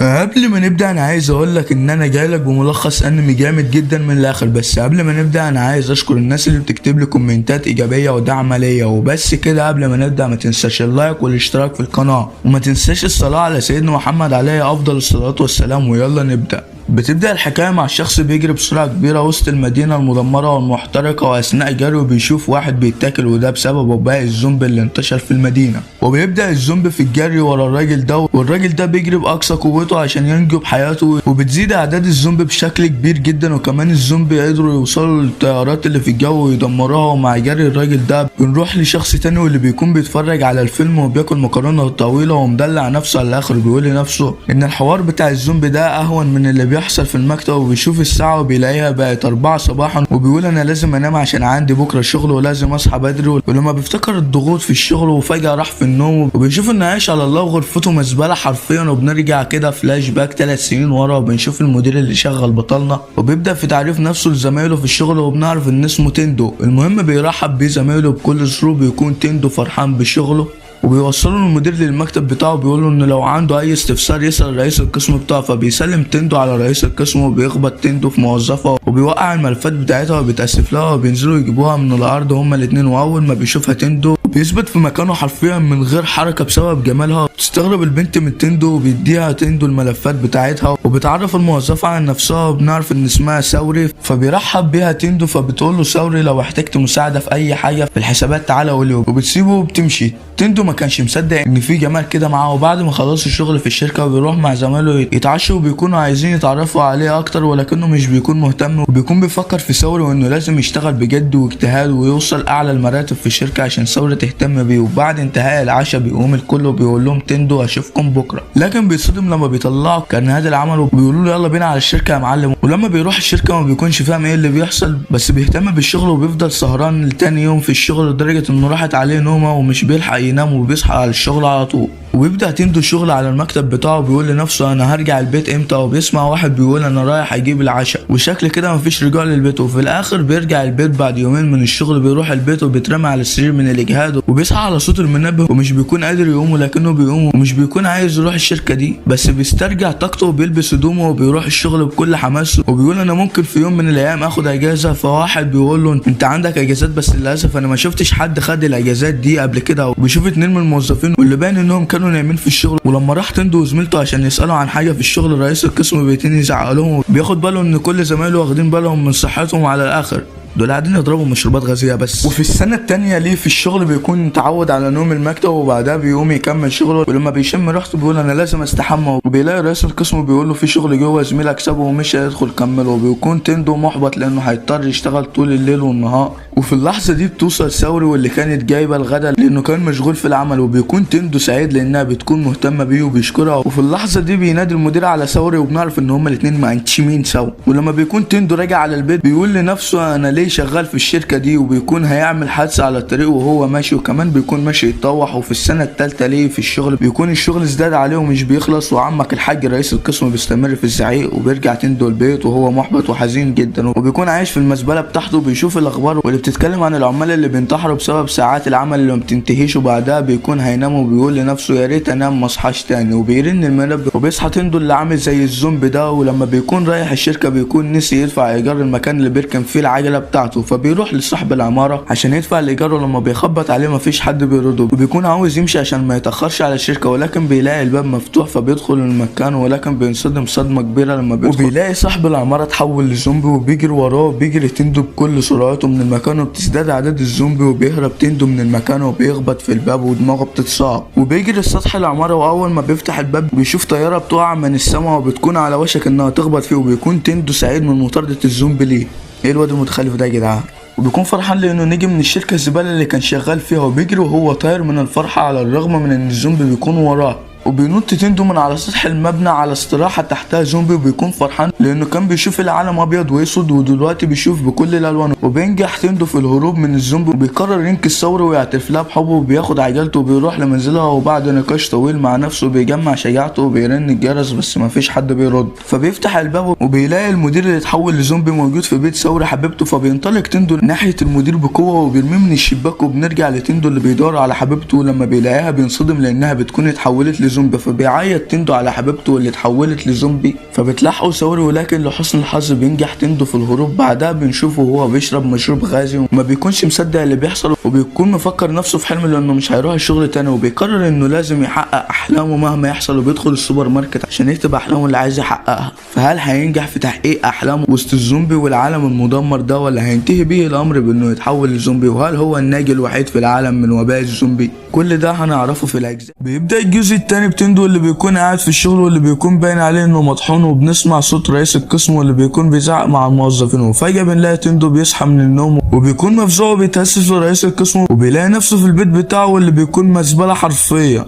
قبل ما نبدأ أنا عايز أقولك إن أنا جايلك بملخص أنمي جامد جدا من الآخر. بس قبل ما نبدأ أنا عايز أشكر الناس اللي بتكتب لي كومنتات إيجابية ودعم ليا. وبس كده، قبل ما نبدأ ما تنساش اللايك والاشتراك في القناة، وما تنساش الصلاة على سيدنا محمد عليه أفضل الصلاة والسلام. ويلا نبدأ. بتبدأ الحكاية مع شخص بيجري بسرعة كبيرة وسط المدينة المدمرة والمحترقة، وأثناء جريه بيشوف واحد بيتاكل، وده بسبب وباء الزومبي اللي انتشر في المدينة. وبيبدأ الزومبي في الجري ورا الراجل ده، والراجل ده بيجري بأقصى قوته عشان ينجو بحياته. وبتزيد أعداد الزومبي بشكل كبير جدا، وكمان الزومبي قدروا يوصلوا للطيارات اللي في الجو ويدمروها. ومع جري الراجل ده بنروح لشخص تاني واللي بيكون بيتفرج على الفيلم وبياكل مكرونة طويلة ومدلع نفسه على الآخر. بيقول لنفسه إن الحوار بتاع الزومبي ده أهون من اللي بيحصل في المكتب. وبيشوف الساعة وبيلاقيها بقت 4 صباحا، وبيقول أنا لازم أنام عشان عندي بكرة شغل ولازم أصحى بدري. ولما بيفتكر الضغوط في الشغل وفجأة راح في النوم، وبيشوف إنه عايش على الله وغرفته مزبلة حرفيا. وبنرجع كده فلاش باك 3 سنين ورا، وبنشوف المدير اللي شغل بطلنا، وبيبدأ في تعريف نفسه لزمايله في الشغل، وبنعرف إن اسمه تندو. المهم بيرحب بيه زمايله بكل سرور. بيكون تندو فرحان بشغله، وبيوصلوا المدير للمكتب بتاعه، بيقولوا ان لو عنده اي استفسار يسأل رئيس القسم بتاعه. فبيسلم تندو على رئيس القسم، وبيخبط تندو في موظفه وبيوقع الملفات بتاعتها وبيتأسف لها، وبينزلوا يجيبوها من الارض هما الاتنين. واول ما بيشوفها تندو بيثبت في مكانه حرفيا من غير حركه بسبب جمالها. بتستغرب البنت من تندو، وبيديها تندو الملفات بتاعتها، وبتعرف الموظفه عن نفسها، وبنعرف ان اسمها ثوري. فبيرحب بيها تندو، فبتقول له ثوري لو احتجت مساعده في اي حاجه في الحسابات تعالى قولي. وبتسيبه وبتمشي. تندو ما كانش مصدق ان في جمال كده معاه. وبعد ما خلصوا الشغل في الشركه وبيروح مع زمايله يتعشوا، وبيكونوا عايزين يتعرفوا عليه اكتر، ولكنه مش بيكون مهتم. وبيكون بيفكر في ثوري وانه لازم يشتغل بجد واجتهاد ويوصل اعلى المراتب في الشركه عشان ثوري تهتم بيه. وبعد انتهاء العشاء بيقوم الكل وبيقول لهم تندو اشوفكم بكره. لكن بيتصدم لما بيطلعوا كارنيهات العمل وبيقولوا له يلا بينا على الشركه يا معلم. ولما بيروح الشركه ما بيكونش فاهم ايه اللي بيحصل، بس بيهتم بالشغل وبيفضل سهران لتاني يوم في الشغل لدرجه انه راحت عليه نومه ومش بيلحق ينام، وبيصحى على الشغل على طول. وبيبدأ تندو الشغل على المكتب بتاعه. بيقول لنفسه انا هرجع البيت امتى، وبيسمع واحد بيقول انا رايح اجيب العشاء، وشكل كده مفيش رجوع للبيت. وفي الاخر بيرجع البيت بعد يومين من الشغل. بيروح البيت وبيترمى على السرير من الاجهاد، وبيصحى على صوت المنبه ومش بيكون قادر يقوم، ولكنه بيقوم ومش بيكون عايز يروح الشركه دي. بس بيسترجع طاقته وبيلبس هدومه وبيروح الشغل بكل حماس. وبيقول انا ممكن في يوم من الايام اخد اجازه. فواحد بيقول له انت عندك اجازات، بس للاسف انا ما شفتش حد خد الاجازات دي قبل كده. وبيشوف 2 من الموظفين واللي باين انهم كانوا نايمين في الشغل. ولما راح تندو وزميلته عشان يسالوا عن حاجه في الشغل، رئيس القسم بيتين يزعق لهم، وبياخد باله ان كل زمايله واخدين بالهم من صحتهم على الاخر. دول قاعدين يضربوا مشروبات غازيه بس. وفي السنه التانية ليه في الشغل بيكون متعود على نوم المكتب، وبعدها بيقوم يكمل شغله. ولما بيشم ريحته بيقول انا لازم استحمى. وبيلاقي رئيس القسم بيقول له في شغل جوه زميلك سابه ومش هيدخل كمله. وبيكون تندو محبط لانه هيضطر يشتغل طول الليل والنهار. وفي اللحظه دي بتوصل ثوري واللي كانت جايبه الغدا لانه كان مشغول في العمل. وبيكون تندو سعيد لانها بتكون مهتمه بيه وبيشكرها. وفي اللحظه دي بينادي المدير على ثوري، وبنعرف ان هما الاثنين معنشمين سوا. ولما بيكون تندو راجع على البيت بيقول لنفسه انا ليه شغال في الشركه دي، وبيكون هيعمل حادثه على الطريق وهو ماشي. وكمان بيكون ماشي يتطوح. وفي السنه الثالثه ليه في الشغل بيكون الشغل ازداد عليه ومش بيخلص. وعمك الحاج رئيس القسم بيستمر في الزعيق. وبيرجع تندو البيت وهو محبط وحزين جدا، وبيكون عايش في المزبله بتاعته. بيشوف الاخبار واللي بتتكلم عن العمال اللي بينتحروا بسبب ساعات العمل اللي ما بتنتهيش. وبعدها بيكون هينام وبيقول لنفسه يا ريت انام ما اصحاش تاني. وبيرن المنبه وبيصحى تندو اللي عامل زي الزومبي ده. ولما بيكون رايح الشركه بيكون نسي يدفع ايجار المكان اللي بيركن فيه العجله بتاعته. فبيروح لصاحب العماره عشان يدفع الايجار، ولما بيخبط عليه مفيش حد بيرده. وبيكون عاوز يمشي عشان ما يتاخرش على الشركه، ولكن بيلاقي الباب مفتوح. فبيدخل المكان ولكن بينصدم صدمه كبيره لما بيدخل وبيلاقي صاحب العماره اتحول لزومبي وبيجري وراه. وبيجري تندو بكل سرعته من المكان، وبتزداد اعداد الزومبي. وبيهرب تندو من المكان وبيخبط في الباب ودماغه بتتصاب. وبيجري لسطح العماره، واول ما بيفتح الباب بيشوف طياره بتقع من السماء وبتكون على وشك انها تخبط فيه. وبيكون تندو سعيد من مطارده الزومبي ليه. ايه الواد المتخلف ده يا جدعان؟ وبيكون فرحان لانه نجي من الشركه الزباله اللي كان شغال فيها. وبيجري وهو طاير من الفرحه على الرغم من ان الزومبي بيكون وراه. وبينط تندو من على سطح المبنى على استراحه تحتها زومبي. وبيكون فرحان لانه كان بيشوف العالم ابيض واسود ودلوقتي بيشوف بكل الالوان. وبينجح تندو في الهروب من الزومبي، وبيقرر ينقذ ثوري ويعترف لها بحبه. وبياخد عجلته وبيروح لمنزلها. وبعد نقاش طويل مع نفسه بيجمع شجاعته وبيرن الجرس بس مفيش حد بيرد. فبيفتح الباب وبيلاقي المدير اللي اتحول لزومبي موجود في بيت ثوري حبيبته. فبينطلق تندو ناحيه المدير بقوه وبيرميه من الشباك. وبنرجع لتندو اللي بيدور على حبيبته. لما بيلاقيها بينصدم لانها بتكون اتحولت لزومبي لزومبي، فبيعيط تندو على حبيبته اللي اتحولت لزومبي، فبتلحقوا سوري، ولكن لحسن الحظ بينجح تندو في الهروب. بعدها بنشوفه وهو بيشرب مشروب غازي وما بيكونش مصدق اللي بيحصل، وبيكون مفكر نفسه في حلم لانه مش هيروح الشغل تاني، وبيقرر انه لازم يحقق احلامه مهما يحصل، وبيدخل السوبر ماركت عشان يكتب احلامه اللي عايز يحققها. فهل هينجح في تحقيق احلامه وسط الزومبي والعالم المدمر ده، ولا هينتهي بيه الامر بانه يتحول لزومبي؟ وهل هو الناجي الوحيد في العالم من وباء الزومبي؟ كل ده هنعرفه في الاجزاء. بيبدا الجزء الثاني بتندو اللي بيكون قاعد في الشغل واللي بيكون باين عليه انه مطحون، وبنسمع صوت رئيس القسم واللي بيكون بيزعق مع الموظفين، وفجاه بنلاقي تندو بيصحى من النوم وبيكون مفزوع وبيتاسف لرئيس القسم، وبيلاقي نفسه في البيت بتاعه واللي بيكون مزبله حرفيا.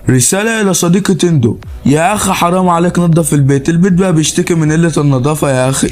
رسالة إلى صديقي تندو: يا أخي حرام عليك نظف البيت بقى بيشتكي من قلة النظافة يا أخي.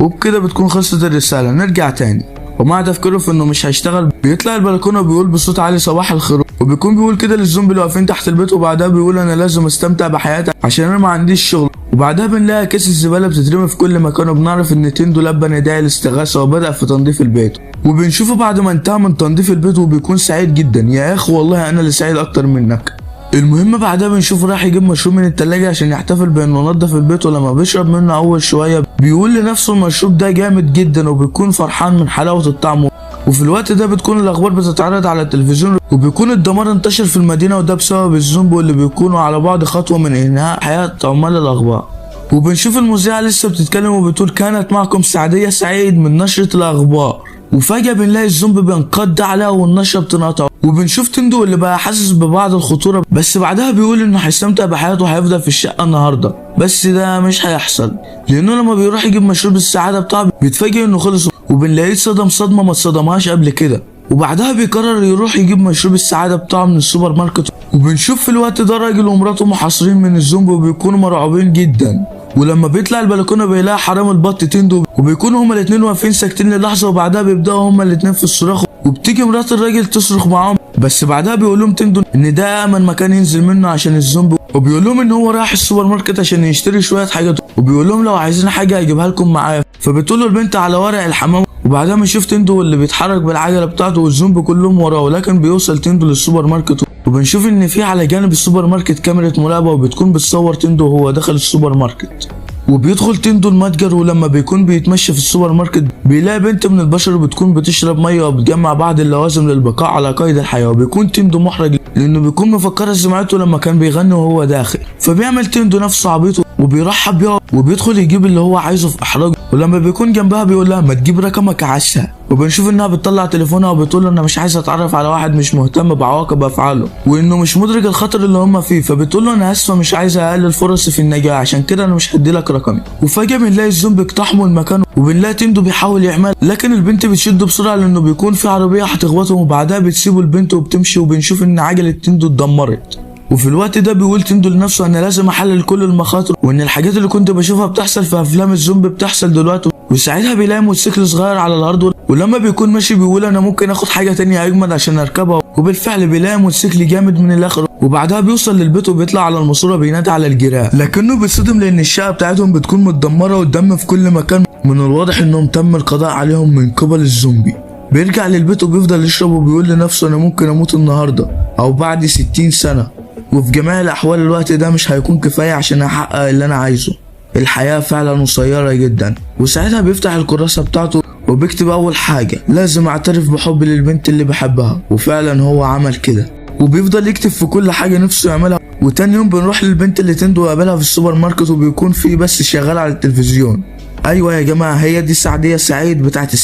وبكده بتكون خلصت الرسالة. نرجع تاني، ومع تفكيره في انه مش هيشتغل بيطلع البلكونه وبيقول بصوت عالي صباح الخير، وبيكون بيقول كده للزومبي اللي واقفين تحت البيت، وبعدها بيقول انا لازم استمتع بحياتي عشان انا ما عنديش شغل. وبعدها بنلاقي كيس الزباله بتترمي في كل مكان، وبنعرف ان تندو لبى نداء الاستغاثه وبدأ في تنظيف البيت، وبنشوفه بعد ما انتهى من تنظيف البيت وبيكون سعيد جدا. يا اخي والله انا اللي سعيد اكتر منك. المهم بعدها بنشوفه راح يجيب مشروب من التلاجة عشان يحتفل بانه نظف البيت، ولما بيشرب منه اول شويه بيقول لنفسه المشروب ده جامد جدا، وبيكون فرحان من حلاوه الطعم. وفي الوقت ده بتكون الاخبار بتتعرض على التلفزيون، وبيكون الدمار انتشر في المدينه، وده بسبب الزومبي اللي بيكونوا على بعد خطوه من انهاء حياه عمال الاخبار. وبنشوف المذيعه لسه بتتكلم وبتقول كانت معكم سعديه سعيد من نشره الاخبار، وفجاه بنلاقي الزومبي بينقض عليها والنشره بتنقطع، وبنشوف تندو اللي بقى حاسس ببعض الخطوره، بس بعدها بيقول انه هيستمتع بحياته وهيفضل في الشقه النهارده. بس ده مش هيحصل، لانه لما بيروح يجيب مشروب السعاده بتاعه بيتفاجئ انه خلص، وبنلاقيه اتصدم صدمه ما اتصدمهاش قبل كده. وبعدها بيقرر يروح يجيب مشروب السعاده بتاعه من السوبر ماركت، وبنشوف في الوقت ده راجل ومراته محاصرين من الزومبي وبيكونوا مرعوبين جدا. ولما بيطلع البلكونه بيلاقي حرام البط تندو، وبيكونوا هما الاتنين واقفين ساكتين للحظه، وبعدها بيبداوا هما الاتنين في الصراخ، وبتيجي مرات الراجل تصرخ معاهم، بس بعدها بيقول لهم تندو ان ده امن مكان ينزل منه عشان الزومبي، وبيقول لهم ان هو رايح السوبر ماركت عشان يشتري شويه حاجات، وبيقول لهم لو عايزين حاجه هيجيبها لكم معايا. فبتقول له البنت على ورق الحمام، وبعدها بنشوف تندو اللي بيتحرك بالعجله بتاعته والزومبي كلهم وراه، ولكن بيوصل تندو للسوبر ماركت، وبنشوف ان في على جانب السوبر ماركت كاميرا مراقبه، وبتكون بتصور تندو وهو داخل السوبر ماركت. وبيدخل تندو المتجر، ولما بيكون بيتمشى في السوبر ماركت بيلاقي بنت من البشر بتكون بتشرب ميه وبتجمع بعض اللوازم للبقاء على قيد الحياه، وبيكون تندو محرج لانه بيكون مفكرها سمعته لما كان بيغني وهو داخل، فبيعمل تندو نفسه عبيط وبيرحب بيها وبيدخل يجيب اللي هو عايزه في احراج، ولما بيكون جنبها بيقول لها ما تجيب رقمك عشا. وبنشوف انها بتطلع تليفونها وبتقول له انا مش عايزه اتعرف على واحد مش مهتم بعواقب افعاله، وانه مش مدرك الخطر اللي هم فيه، فبتقول له انا اسفه مش عايزه اقلل فرصي في النجاه عشان كده انا مش هدي لك رقمي. وفجاه بنلاقي الزومبي اقتحموا المكان، وبنلاقي تندو بيحاول يعمل، لكن البنت بتشده بسرعه لانه بيكون في عربيه هتخبطهم، وبعدها بتسيبوا البنت وبتمشي، وبنشوف ان عجله تندو اتدمرت. وفي الوقت ده بيقول تندو لنفسه انا لازم احلل كل المخاطر، وان الحاجات اللي كنت بشوفها بتحصل في افلام الزومبي بتحصل دلوقتي. وساعتها بيلاقي موتوسيكل صغير على الارض، ولما بيكون ماشي بيقول انا ممكن اخد حاجه تانية اجمد عشان اركبها، وبالفعل بيلاقي موتوسيكل جامد من الاخر. وبعدها بيوصل للبيت وبيطلع على الماسوره بينادي على الجيران، لكنه بيتصدم لان الشقه بتاعتهم بتكون متدمره والدم في كل مكان، من الواضح انهم تم القضاء عليهم من قبل الزومبي. بيرجع للبيت وبيفضل يشرب وبيقول لنفسه انا ممكن اموت النهارده او بعد 60 سنه، وفي جميع الاحوال الوقت ده مش هيكون كفايه عشان احقق اللي انا عايزه. الحياه فعلا قصيره جدا. وساعتها بيفتح الكراسه بتاعته وبيكتب اول حاجه لازم اعترف بحبي للبنت اللي بحبها، وفعلا هو عمل كده، وبيفضل يكتب في كل حاجه نفسه يعملها. وتاني يوم بنروح للبنت اللي تندو قابلها في السوبر ماركت، وبيكون في بس شغال على التلفزيون. ايوه يا جماعه هي دي سعديه سعيد بتاعت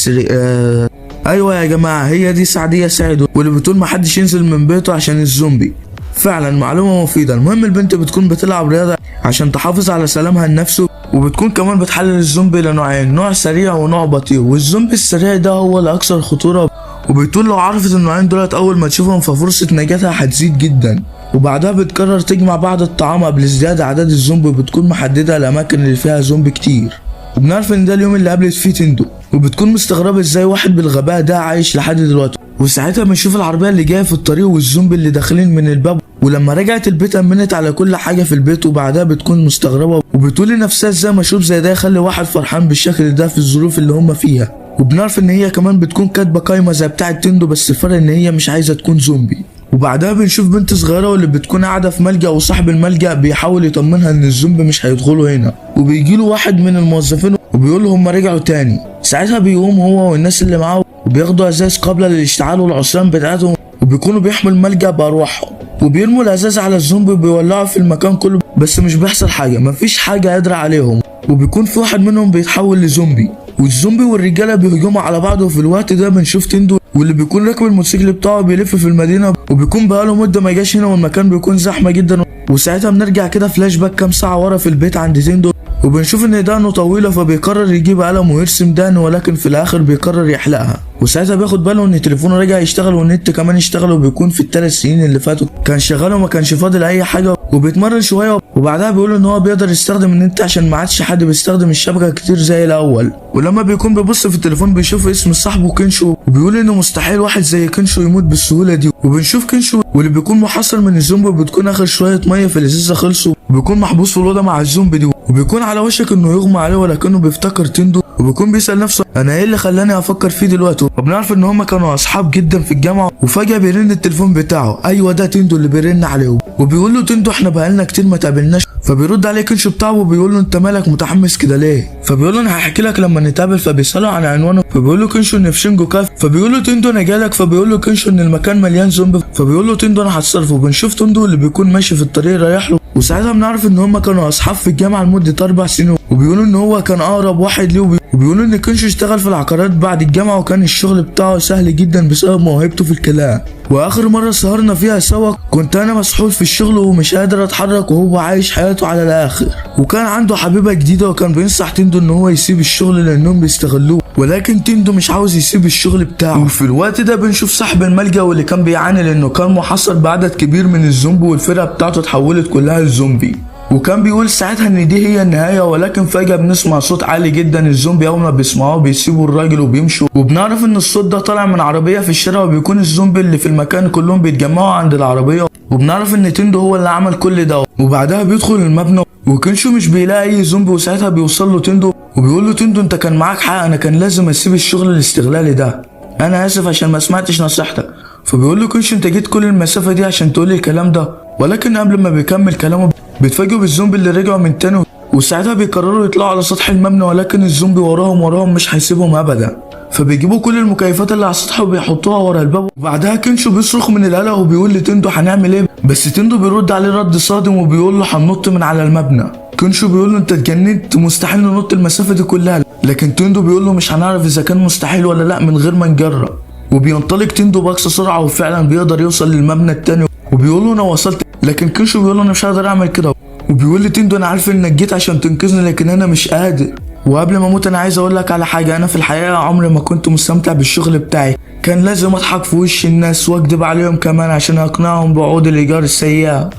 ايوه يا جماعه هي دي سعديه سعيد، واللي بتقول محدش ينزل من بيته عشان الزومبي. فعلا معلومه مفيده. المهم البنت بتكون بتلعب رياضه عشان تحافظ على سلامها النفسي، وبتكون كمان بتحلل الزومبي لنوعين، نوع سريع ونوع بطيء، والزومبي السريع ده هو الاكثر خطوره، وبتقول لو عرفت النوعين دولت اول ما تشوفهم ففرصه نجاتها هتزيد جدا. وبعدها بتقرر تجمع بعض الطعام قبل ازدياد اعداد الزومبي، وبتكون محدده الاماكن اللي فيها زومبي كتير، وبنعرف ان ده اليوم اللي قابلت فيه تندو، وبتكون مستغربه ازاي واحد بالغباء ده عايش لحد دلوقتي. وساعتها بنشوف العربيه اللي جايه في الطريق والزومبي اللي داخلين من الباب، ولما رجعت البيت امنت على كل حاجه في البيت، وبعدها بتكون مستغربه وبتقول لنفسها ازاي مشروب زي ده يخلي واحد فرحان بالشكل ده في الظروف اللي هم فيها. وبنعرف ان هي كمان بتكون كاتبه قايمه زي بتاعه تندو، بس الفرق ان هي مش عايزه تكون زومبي. وبعدها بنشوف بنت صغيرة واللي بتكون قاعدة في ملجأ، وصاحب الملجأ بيحاول يطمنها ان الزومبي مش هيدخلوا هنا، وبيجيله واحد من الموظفين وبيقول له هم رجعوا تاني. ساعتها بيقوم هو والناس اللي معاه وبياخدوا ازاز قابلة للاشتعال والعصيان بتاعتهم، وبيكونوا بيحموا الملجأ بأرواحهم، وبيرموا الازاز على الزومبي وبيولعوا في المكان كله، بس مش بيحصل حاجة، مفيش حاجة قادرة عليهم. وبيكون في واحد منهم بيتحول لزومبي، والزومبي والرجالة بيهجموا على بعض. وفي الوقت ده بنشوف تندو واللي بيكون راكب الموتوسيكل بتاعه بيلف في المدينة، وبيكون بقاله مدة ما جاش هنا والمكان بيكون زحمة جدا. وساعتها بنرجع كده فلاش باك كام ساعة ورا في البيت عند تندو، وبنشوف ان دقنه طويلة، فبيقرر يجيب قلم ويرسم دقنه، ولكن في الاخر بيقرر يحلقها. وساعتها بياخد باله ان تليفونه رجع يشتغل والنت كمان يشتغل، وبيكون في ال3 سنين اللي فاتوا كان شغال وما كانش فاضل اي حاجة، وبيتمرن شوية. وبعدها بيقول ان هو بيقدر يستخدم النت عشان ما عادش حد بيستخدم الشبكة كتير زي الاول. ولما بيكون بيبص في التليفون بيشوف اسم صاحبه كينشو، وبيقول انه مستحيل واحد زي كينشو يموت بالسهولة دي. وبنشوف كينشو واللي بيكون محصل من الزومبي، وبتكون اخر شوية مية في الازازة خلصوا، وبيكون محبوس في الأوضة مع الزومبي دي، وبيكون على وشك انه يغمى عليه، ولكنه بيفتكر تندو، وبيكون بيسأل نفسه انا ايه اللي خلاني افكر فيه دلوقتي. وبنعرف ان هما كانوا اصحاب جدا في الجامعة، وفجأة بيرن التليفون بتاعه، ايوه ده تندو اللي بيرن عليه، وبيقول له تندو احنا بقالنا كتير ما تقابلناش. فبيرد عليه كينشو بتاعه وبيقول له انت مالك متحمس كده ليه؟ فبيقول له انا هحكي لك لما نتقابل. فبيسأله عن عنوانه، فبيقول له كينشو ان في شينجوكا. فبيقول له تندو انا جالك. فبيقول له كينشو ان المكان مليان زومبي. فبيقول له تندو انا هتصرف. وبنشوف تندو اللي بيكون ماشي في الطريق رايح له، وساعتها بنعرف ان هما كانوا اصحاب في الجامعه لمده 4 سنين، وبيقولوا ان هو كان اقرب واحد ليه، وبيقولوا ان كينشو اشتغل في العقارات بعد الجامعه، وكان الشغل بتاعه سهل جدا بسبب موهبته في الكلام. واخر مره سهرنا فيها سوا كنت انا مسحول في الشغل ومش قادر اتحرك، وهو عايش حياته على الاخر، وكان عنده حبيبه جديده، وكان بينصح تندو ان هو يسيب الشغل لانهم بيستغلوه، ولكن تندو مش عاوز يسيب الشغل بتاعه. وفي الوقت ده بنشوف صاحب الملجأ واللي كان بيعاني لانه كان محصل بعدد كبير من الزومبي، والفرقه بتاعته اتحولت كلها لزومبي، وكان بيقول ساعتها ان دي هي النهايه. ولكن فجاه بنسمع صوت عالي جدا، الزومبي اول ما بيسمعوه بيسيبوا الراجل وبيمشوا، وبنعرف ان الصوت ده طالع من عربيه في الشارع، وبيكون الزومبي اللي في المكان كلهم بيتجمعوا عند العربيه، وبنعرف ان تندو هو اللي عمل كل ده. وبعدها بيدخل المبنى وكينشو مش بيلاقي اي زومبي، وساعتها بيوصل له تندو وبيقول له تندو انت كان معاك حق، انا كان لازم اسيب الشغل الاستغلالي ده، انا اسف عشان ما سمعتش نصيحتك. فبيقول له كينشو انت جيت كل المسافه دي عشان تقول لي الكلام ده، ولكن قبل ما بيكمل كلامه بيتفاجئوا بالزومبي اللي رجعوا من تاني، وساعتها بيقرروا يطلعوا على سطح المبنى، ولكن الزومبي وراهم مش هيسيبهم ابدا. فبيجيبوا كل المكيفات اللي على السطح وبيحطوها ورا الباب، وبعدها كينشو بيصرخ من القلق وبيقول لتندو هنعمل ايه، بس تندو بيرد عليه رد صادم وبيقول له هننط من على المبنى. كينشو بيقول له انت اتجننت، مستحيل ننط المسافه دي كلها، لكن تندو بيقول له مش هنعرف اذا كان مستحيل ولا لا من غير ما نجرب. وبينطلق تندو باقصى سرعه وفعلا بيقدر يوصل للمبنى التاني، وبيقول له انا وصلت، لكن كينشو بيقول له انا مش هقدر اعمل كده، وبيقول لي تندو انا عارف انك جيت عشان تنقذني لكن انا مش قادر، وقبل ما اموت انا عايز اقول لك على حاجه، انا في الحقيقه عمري ما كنت مستمتع بالشغل بتاعي، كان لازم اضحك في وش الناس واكذب عليهم كمان عشان اقنعهم بعقود الايجار السيئه،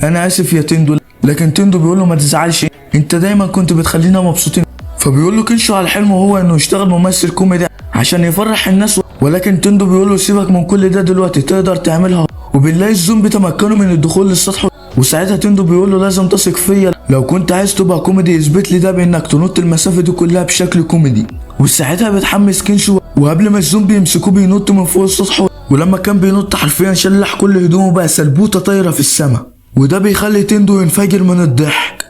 انا اسف يا تندو. لكن تندو بيقول له ما تزعلش، انت دايما كنت بتخلينا مبسوطين. فبيقول له كينشو على حلمه هو انه يشتغل ممثل كوميدي عشان يفرح الناس، ولكن تندو بيقول له سيبك من كل ده دلوقتي، تقدر تعملها. وبنلاقي الزومبي تمكنوا من الدخول للسطح، وساعتها تندو بيقول له لازم تثق فيا، لو كنت عايز تبقى كوميدي اثبت لي ده بانك تنط المسافه دي كلها بشكل كوميدي. وساعتها بيتحمس كينشو، وقبل ما الزومبي يمسكوه بينط من فوق السطح، ولما كان بينط حرفيا شلح كل هدومه بقى سلبوته طايره في السماء، وده بيخلي تندو ينفجر من الضحك.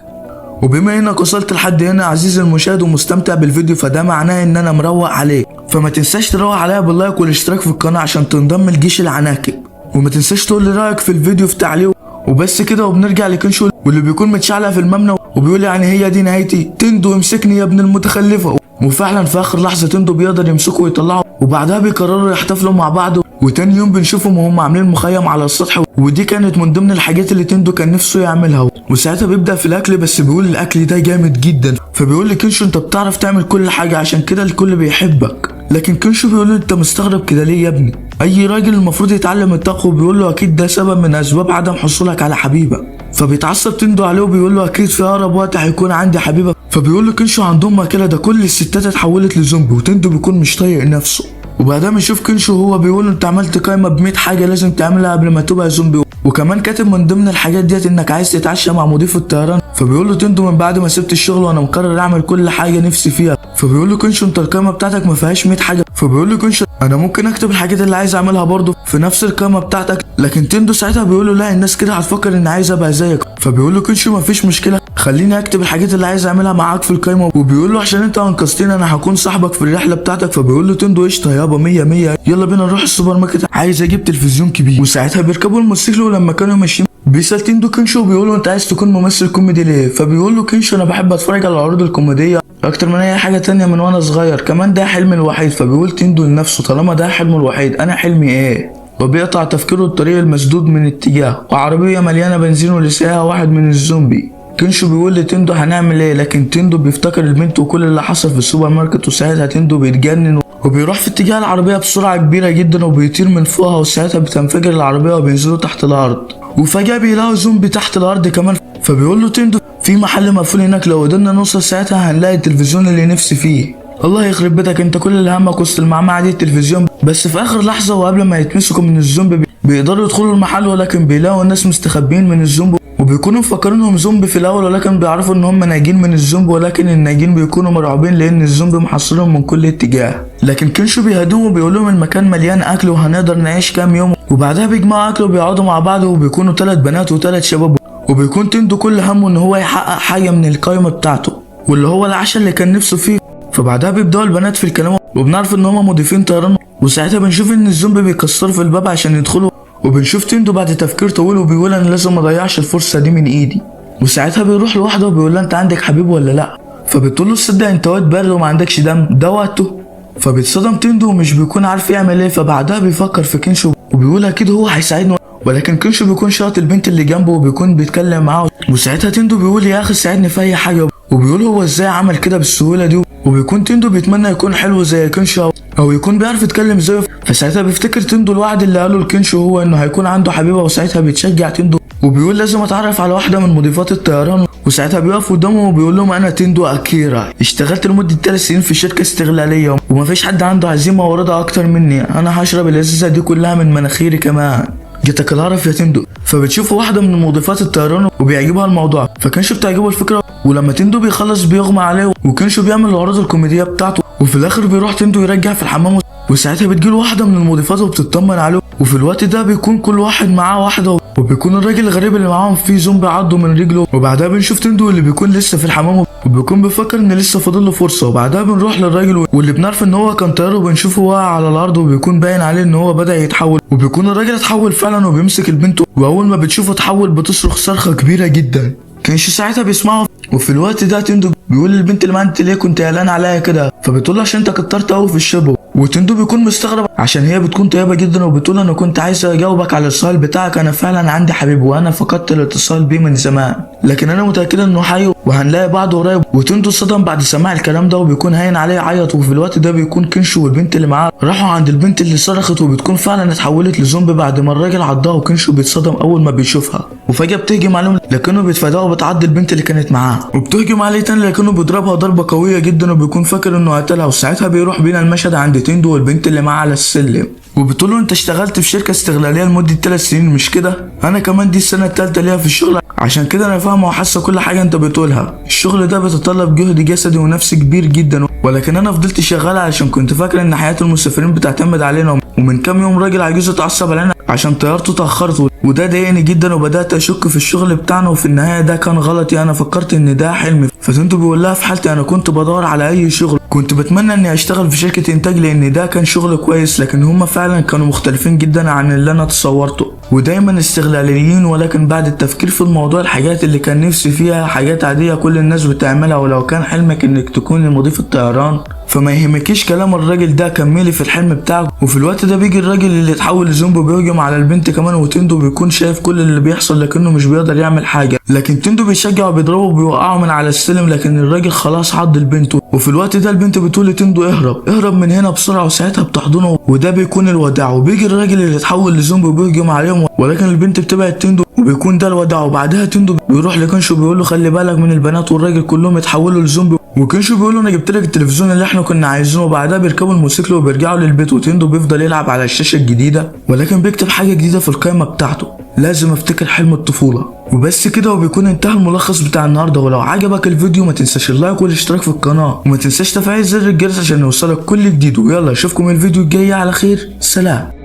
وبما انك وصلت لحد هنا عزيزي المشاهد ومستمتع بالفيديو، فده معناه ان انا مروق عليك، فما تنساش تروق عليا باللايك والاشتراك في القناه عشان تنضم لجيش العناكب، وما تنساش تقول لي رايك في الفيديو في تعليق. وبس كده، وبنرجع لكينشو واللي بيكون متشعلق في المبنى وبيقول يعني هي دي نهايتي، تندو امسكني يا ابن المتخلفه. وفعلا في اخر لحظه تندو بيقدر يمسكه ويطلعه، وبعدها بيقرروا يحتفلوا مع بعض، وتاني يوم بنشوفهم وهم عاملين مخيم على السطح، ودي كانت من ضمن الحاجات اللي تندو كان نفسه يعملها. وساعتها بيبدا في الاكل، بس بيقول الاكل ده جامد جدا، فبيقول لكينشو انت بتعرف تعمل كل حاجه عشان كده الكل بيحبك. لكن كينشو بيقول له انت مستغرب كده ليه يا ابني، اي راجل المفروض يتعلم الطبخ، وبيقول له اكيد ده سبب من اسباب عدم حصولك على حبيبه. فبيتعصب تندو عليه وبيقول له اكيد في اقرب وقت هيكون عندي حبيبه. فبيقول له كينشو عندهم ماكله ده كل الستات اتحولت لزومبي، وتندو بيكون مش طايق نفسه. وبعدها بنشوف كينشو هو بيقول له انت عملت قايمه ب100 حاجه لازم تعملها قبل ما تبقى زومبي، وكمان كاتب من ضمن الحاجات ديت انك عايز تتعشى مع مضيف الطيران. فبيقول له تندو من بعد ما سبت الشغل وانا مقرر اعمل كل حاجه نفسي فيها. فبيقول له كينشو انت القايمه بتاعتك ما فيهاش 100 حاجه. فبيقول له كنشو انا ممكن اكتب الحاجات اللي عايز اعملها برضه في نفس القائمه بتاعتك، لكن تندو ساعتها بيقول له لا الناس كده هتفكر اني عايز ابقى زيك. فبيقول له كنشو مفيش مشكله، خليني اكتب الحاجات اللي عايز اعملها معاك في القائمه. وبيقول له عشان انت انقذتني انا هكون صاحبك في الرحله بتاعتك. فبيقول له تندو قشطه يابا 100 100، يلا بينا نروح السوبر ماركت عايز اجيب تلفزيون كبير. وساعتها بيركبوا الموتوسيكل ولما كانوا ماشيين بيسأل تندو كنشو بيقول له انت عايز تكون ممثل كوميدي ليه؟ فبيقول له كنشو انا بحب اتفرج على العروض الكوميديه اكتر من اي حاجه تانية من وانا صغير، كمان ده حلمي الوحيد. فبيقول تندو لنفسه طالما ده حلمه الوحيد انا حلمي ايه؟ وبيقطع تفكيره الطريق المسدود من اتجاه وعربيه مليانه بنزين واللي سايقها واحد من الزومبي. كنشو بيقول لتندو هنعمل ايه، لكن تندو بيفتكر البنت وكل اللي حصل في السوبر ماركت. وساعتها تندو بيتجنن وبيروح في اتجاه العربيه بسرعه كبيره جدا وبيطير من فوقها، وساعتها بتنفجر العربيه وبينزلوا تحت الارض. وفجاه بيلاقوا زومبي تحت الارض كمان. فبيقول له تندو في محل مقفول هناك لو قدرنا نوصل ساعتها هنلاقي التلفزيون اللي نفسي فيه. الله يخرب بيتك انت كل اللي همك وسط المعمعه دي التلفزيون. بس في اخر لحظه وقبل ما يتمسكوا من الزومبي بيقدروا يدخلوا المحل، ولكن بيلاقوا الناس مستخبين من الزومبي وبيكونوا مفكرينهم زومبي في الاول، ولكن بيعرفوا ان هم ناجين من الزومبي، ولكن الناجين بيكونوا مرعوبين لان الزومبي محصلهم من كل اتجاه. لكن كنشو بيهدوهم وبيقول لهم المكان مليان اكل وهنقدر نعيش كام يوم. وبعدها بيجمعوا اكل وبيقعدوا مع بعض وبيكونوا 3 بنات و3 شباب. وبيكون تندو كل همه ان هو يحقق حاجه من القائمه بتاعته واللي هو العشاء اللي كان نفسه فيه. فبعدها بيبداوا البنات في الكلام وبنعرف ان هم مضيفين طيران. وساعتها بنشوف ان الزومبي بيكسروا في الباب عشان يدخلوا، وبنشوف تندو بعد تفكير طويل وبيقول انا لازم ما اضيعش الفرصه دي من ايدي. وساعتها بيروح لوحده وبيقول لها انت عندك حبيب ولا لا؟ فبتقول له تصدق انت واد بارد وما عندكش دم، ده وقته. فبيتصدم تندو ومش بيكون عارف يعمل ايه. فبعدها بيفكر في كنشو وبيقول اكيد هو هيساعدني، ولكن كنشو بيكون شاط البنت اللي جنبه وبيكون بيتكلم معاه. وساعتها تندو بيقول يا اخي ساعدني في اي حاجه، وبيقول هو ازاي عمل كده بالسهوله دي. وبيكون تندو بيتمنى يكون حلو زي كنشو او يكون بيعرف يتكلم زيه. فساعتها بيفتكر تندو الوعد اللي قاله لكنشو هو انه هيكون عنده حبيبه. وساعتها بيتشجع تندو وبيقول لازم اتعرف على واحده من مضيفات الطيران. وساعتها بيقف قدامهم وبيقول لهم انا تندو اكيرا، اشتغلت لمده 3 سنين في شركه استغلاليه ومفيش حد عنده عزيمه ورضا اكتر مني، انا هشرب الازازه دي كلها من مناخيري كمان، جيتك العرف يا تندو. فبتشوف واحده من مضيفات الطيران وبيعجبها الموضوع، فكنشو بتعجبه الفكره. ولما تندو بيخلص بيغمى عليه وكنشو بيعمل العروض الكوميديه بتاعته. وفي الاخر بيروح تندو يرجع في الحمام، وساعتها بتجيله واحده من المضيفات وبتطمن عليه. وفي الوقت ده بيكون كل واحد معاه واحده، وبيكون الراجل الغريب اللي معاهم فيه زومبي عضه من رجله. وبعدها بنشوف تندو اللي بيكون لسه في الحمام وبيكون بيفكر ان لسه فاضل له فرصه. وبعدها بنروح للراجل واللي بنعرف ان هو كان طيار وبنشوفه واقع على الارض وبيكون باين عليه ان هو بدا يتحول. وبيكون الراجل اتحول فعلا وبيمسك البنت، واول ما بتشوفه اتحول بتصرخ صرخه كبيره جدا. كانش ساعتها بيسمعه. وفي الوقت ده تندو بيقول للبنت اللي معاه انت ليه كنت قلقان عليا كده؟ فبتقول له عشان انت كترت قوي في الشرب. وتندو بيكون مستغرب عشان هي بتكون طيبه جدا وبتقول انا كنت عايز اجاوبك على السؤال بتاعك، انا فعلا عندي حبيب وانا فقدت الاتصال بيه من زمان، لكن انا متاكده انه حي وهنلاقي بعض قريب. وتندو اتصدم بعد سماع الكلام ده وبيكون هين عليه يعيط. وفي الوقت ده بيكون كنشو والبنت اللي معاه راحوا عند البنت اللي صرخت وبتكون فعلا اتحولت لزومبي بعد ما الراجل عضها. وكنشو بيتصدم اول ما بيشوفها وفجاه بتهجم عليهم لكنه بيتفاداها وبتعض البنت اللي كانت معاه وبتهجم عليه تاني لكنه بيضربها ضربه قويه جدا وبيكون فاكر انه قتلها. وساعتها بيروح بينا المشهد عند تندو والبنت اللي معاه على السلم وبتقول له انت اشتغلت في شركه استغلاليه لمده 3 سنين مش كده؟ انا كمان دي السنه الثالثه ليا في الشغل، عشان كده انا فاهمه وحاسه كل حاجه انت بتقولها. الشغل ده بيتطلب جهد جسدي ونفسي كبير جدا، ولكن انا فضلت شغاله علشان كنت فاكره ان حياه المسافرين بتعتمد علينا. ومن كام يوم راجل عجوز اتعصب علينا عشان طيارته اتاخرت وده ضايقني جدا وبدات اشك في الشغل بتاعنا، وفي النهايه ده كان غلطي، انا فكرت ان ده حلمي. فتندو بيقول لها في حالتي انا كنت بدور على اي شغل، كنت بتمنى اني اشتغل في شركه انتاج لان ده كان شغل كويس، لكن هما فعلا كانوا مختلفين جدا عن اللي انا تصورته ودايما استغلاليين. ولكن بعد التفكير في الموضوع الحاجات اللي كان نفسي فيها حاجات عاديه كل الناس بتعملها، ولو كان حلمك انك تكون مضيف الطيران فما يهمكيش كلام الراجل ده، كملي في الحلم بتاعك. وفي الوقت ده بيجي الراجل اللي اتحول لزومبي بيهجم على البنت كمان، وتندو بيكون شايف كل اللي بيحصل لكنه مش بيقدر يعمل حاجه، لكن تندو بيشجعه وبيضربه وبيوقعه من على السلم، لكن الراجل خلاص عض البنت. وفي الوقت ده البنت بتقول لتندو اهرب من هنا بسرعه، وساعتها بتحضنه وده بيكون الوداع. وبيجي الراجل اللي اتحول لزومبي وبيهجم عليهم، ولكن البنت بتبعد تندو وبيكون ده الوداع. وبعدها تندو بيروح لكنشو بيقول له خلي بالك من البنات والراجل كلهم اتحولوا لزومبي، وكنشو بيقول له انا جبت لك التلفزيون اللي احنا كنا عايزينه. وبعدها بيركبوا الموتوسيكل وبيرجعوا للبيت، وتندو بيفضل يلعب على الشاشه الجديده ولكن بيكتب حاجه جديده في القائمه بتاعته. لازم افتكر حلم الطفولة. وبس كده وبيكون انتهى الملخص بتاع النهارده. ولو عجبك الفيديو ما تنساش اللايك والاشتراك في القناة، وما تنساش تفعيل زر الجرس عشان يوصلك كل جديد. ويلا اشوفكم الفيديو الجاي على خير. سلام.